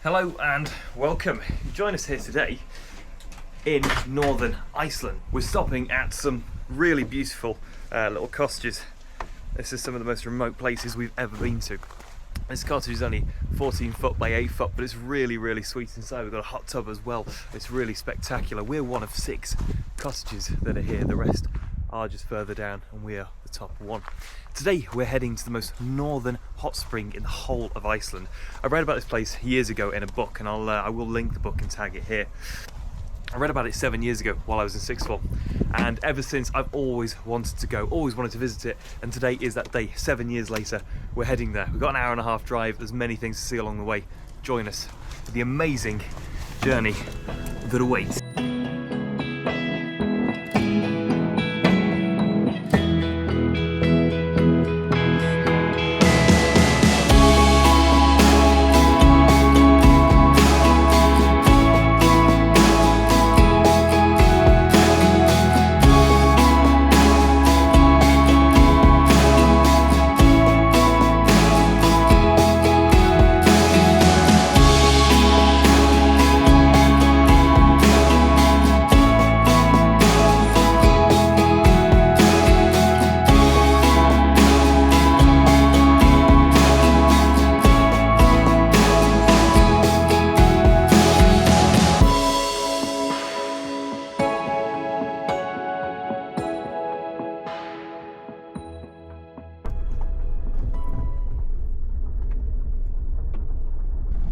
Hello and welcome. You join us here today in northern Iceland. We're stopping at some really beautiful little cottages. This is some of the most remote places we've ever been to. This cottage is only 14 foot by 8 foot, but it's really sweet inside. We've got a hot tub as well. It's really spectacular. We're one of 6 cottages that are here. The rest are just further down and we are the top one. Today we're heading to the most northern hot spring in the whole of Iceland. I read about this place years ago in a book, and I will link the book and tag it here. I read about it 7 years ago while I was in sixth form, and ever since I've always wanted to go, always wanted to visit it, and today is that day. 7 years later, we're heading there. We've got an hour and a half drive. There's many things to see along the way. Join us for the amazing journey that awaits.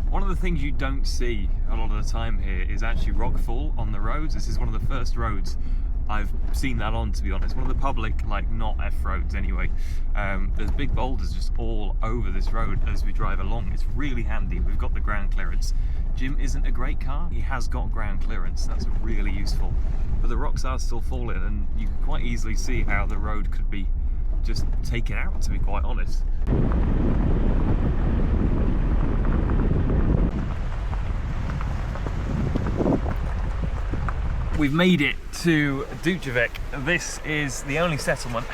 One of the things you don't see a lot of the time here is actually rockfall on the roads. This is one of the first roads I've seen that on, to be honest. One of the public, like, not F roads anyway. There's big boulders just all over this road as we drive along. It's really handy. We've got the ground clearance. Jim isn't a great car. He has got ground clearance. That's really useful. But the rocks are still falling, and you can quite easily see how the road could be just taken out, to be quite honest. We've made it to Djúpivík. This is the only settlement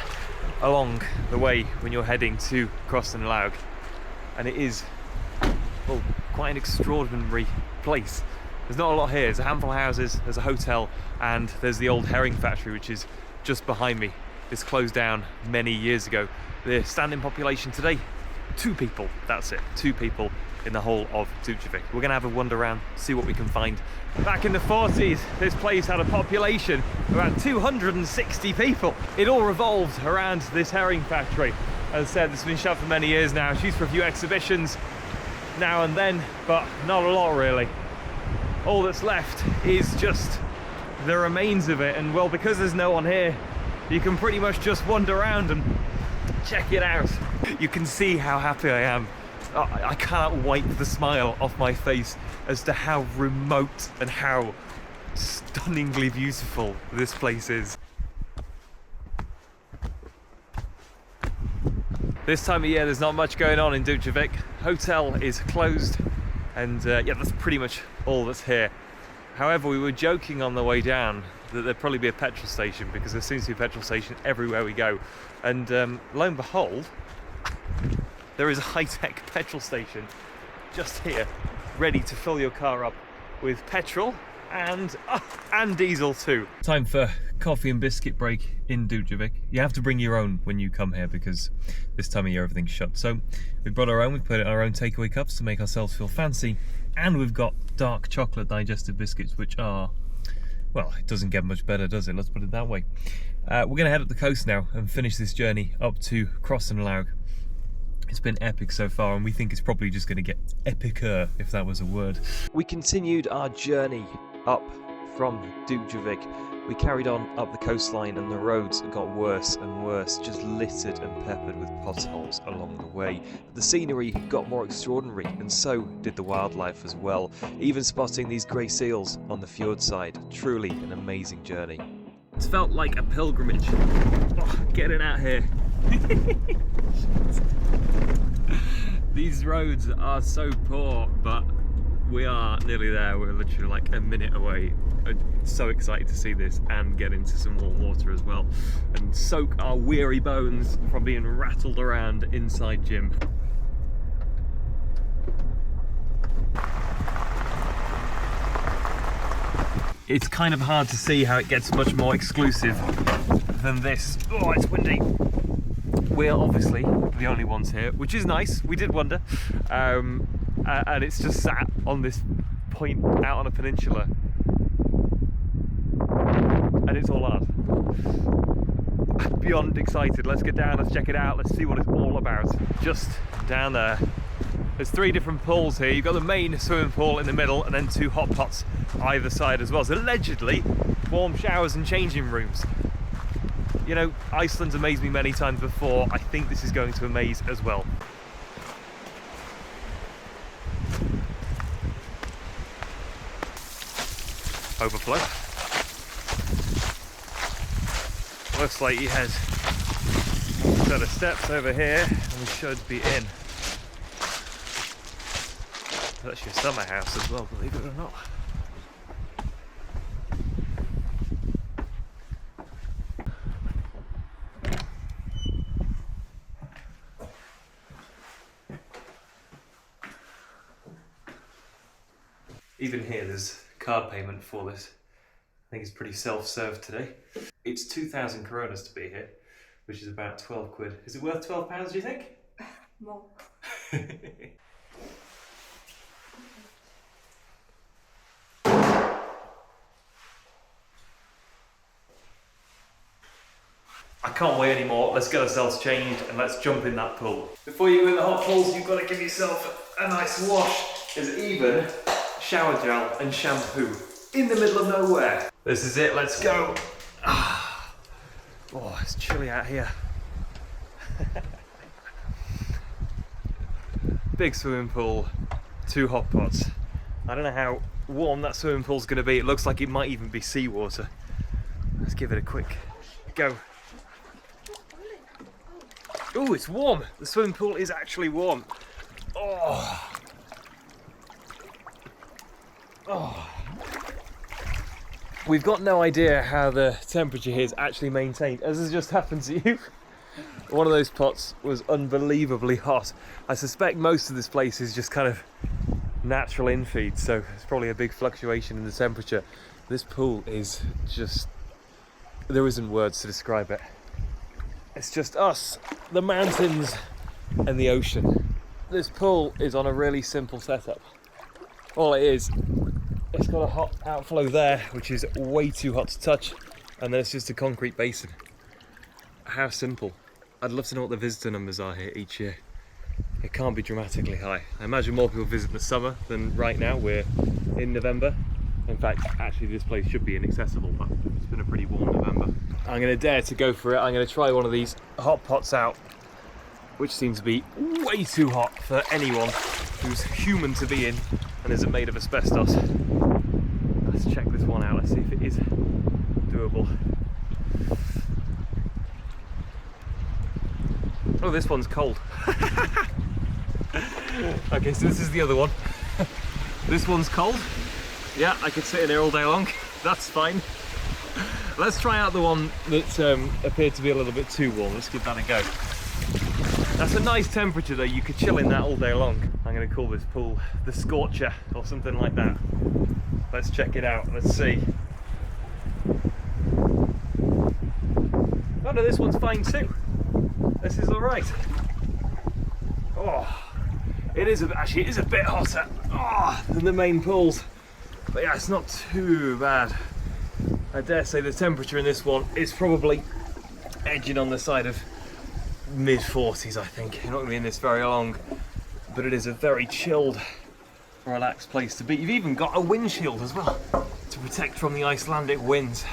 along the way when you're heading to Krossenlaug, and it is, well, quite an extraordinary place. There's not a lot here. There's a handful of houses, there's a hotel, and there's the old herring factory, which is just behind me. This closed down many years ago. The standing population today, 2 people. That's it, 2 people in the whole of Djúpivík. We're gonna have a wander around, see what we can find. Back in the 40s, this place had a population of about 260 people. It all revolved around this herring factory. As I said, it's been shut for many years now. It's used for a few exhibitions now and then, but not a lot really. All that's left is just the remains of it, and well, because there's no one here, you can pretty much just wander around and check it out. You can see how happy I am. I can't wipe the smile off my face as to how remote and how stunningly beautiful this place is. This time of year there's not much going on in Djúpivík. Hotel is closed, and yeah, that's pretty much all that's here. However, we were joking on the way down that there'd probably be a petrol station, because there seems to be a petrol station everywhere we go, and lo and behold, there is a high-tech petrol station just here, ready to fill your car up with petrol and diesel too. Time for coffee and biscuit break in Djúpivík. You have to bring your own when you come here, because this time of year everything's shut. So we've brought our own, we've put it in our own takeaway cups to make ourselves feel fancy, and we've got dark chocolate digestive biscuits, which are, well, it doesn't get much better, does it? Let's put it that way. We're going to head up the coast now and finish this journey up to Krossenlaug. It's been epic so far, and we think it's probably just going to get epicer, if that was a word. We continued our journey up from Djúpivík. We carried on up the coastline, and the roads got worse and worse, just littered and peppered with potholes along the way. The scenery got more extraordinary, and so did the wildlife as well, even spotting these grey seals on the fjord side. Truly an amazing journey. It's felt like a pilgrimage. Oh, getting out here. These roads are so poor, but we are nearly there. We're literally like a minute away. I'm so excited to see this and get into some more water as well, and soak our weary bones from being rattled around inside Jim. it's kind of hard to see how it gets much more exclusive than this. Oh, it's windy. We're obviously the only ones here, which is nice. We did wonder. And it's just sat on this point out on a peninsula. And it's all ours. Beyond excited. Let's get down, let's check it out, let's see what it's all about. Just down there. There's 3 different pools here. You've got the main swimming pool in the middle and then 2 hot pots either side as well. So allegedly, warm showers and changing rooms. You know, Iceland's amazed me many times before. I think this is going to amaze as well. Overflow. Looks like he has a set of steps over here and we should be in. That's your summer house as well, believe it or not. Even here there's card payment for this. I think it's pretty self-serve today. It's 2,000 coronas to be here, which is about 12 quid. Is it worth £12, do you think? More. I can't wait anymore. Let's get ourselves changed and let's jump in that pool. Before you go in the hot pools, you've got to give yourself a nice wash. There's even shower gel and shampoo in the middle of nowhere. This is it, let's go. Oh, it's chilly out here. Big swimming pool, 2 hot pots. I don't know how warm that swimming pool's gonna be. It looks like it might even be seawater. Let's give it a quick go. Oh, it's warm. The swimming pool is actually warm. Oh. Oh. We've got no idea how the temperature here is actually maintained, as has just happened to you. One of those pots was unbelievably hot. I suspect most of this place is just kind of natural infeed, so there's probably a big fluctuation in the temperature. This pool is just, there isn't words to describe it. It's just us, the mountains, and the ocean. This pool is on a really simple setup. All it is, it's got a hot outflow there, which is way too hot to touch, and then it's just a concrete basin. How simple. I'd love to know what the visitor numbers are here each year. It can't be dramatically high. I imagine more people visit in the summer than right now. We're in November. In fact, actually this place should be inaccessible, but it's been a pretty warm November. I'm going to dare to go for it. I'm going to try one of these hot pots out, which seems to be way too hot for anyone who's human to be in and isn't made of asbestos. Let's check this one out. Let's see if it is doable. Oh, this one's cold. Okay, so this is the other one. This one's cold. Yeah, I could sit in there all day long. That's fine. Let's try out the one that appeared to be a little bit too warm. Let's give that a go. That's a nice temperature though. You could chill in that all day long. I'm going to call this pool the Scorcher or something like that. Let's check it out. Let's see. Oh no, this one's fine too. This is all right. Oh, it is actually it is a bit hotter than the main pools. But yeah, it's not too bad. I dare say the temperature in this one is probably edging on the side of mid-40s, I think. You're not going to be in this very long, but it is a very chilled, relaxed place to be. You've even got a windshield as well to protect from the Icelandic winds.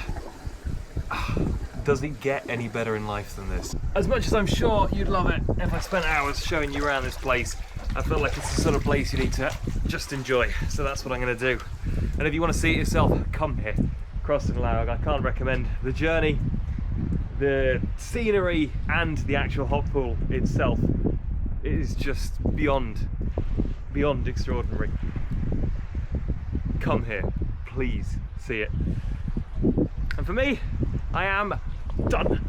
Does it get any better in life than this? As much as I'm sure you'd love it if I spent hours showing you around this place, I feel like it's the sort of place you need to just enjoy. So that's what I'm going to do. And if you want to see it yourself, come here. Krossenlaug. I can't recommend the journey, the scenery, and the actual hot pool itself. It is just beyond extraordinary. Come here, please see it. And for me, I am done.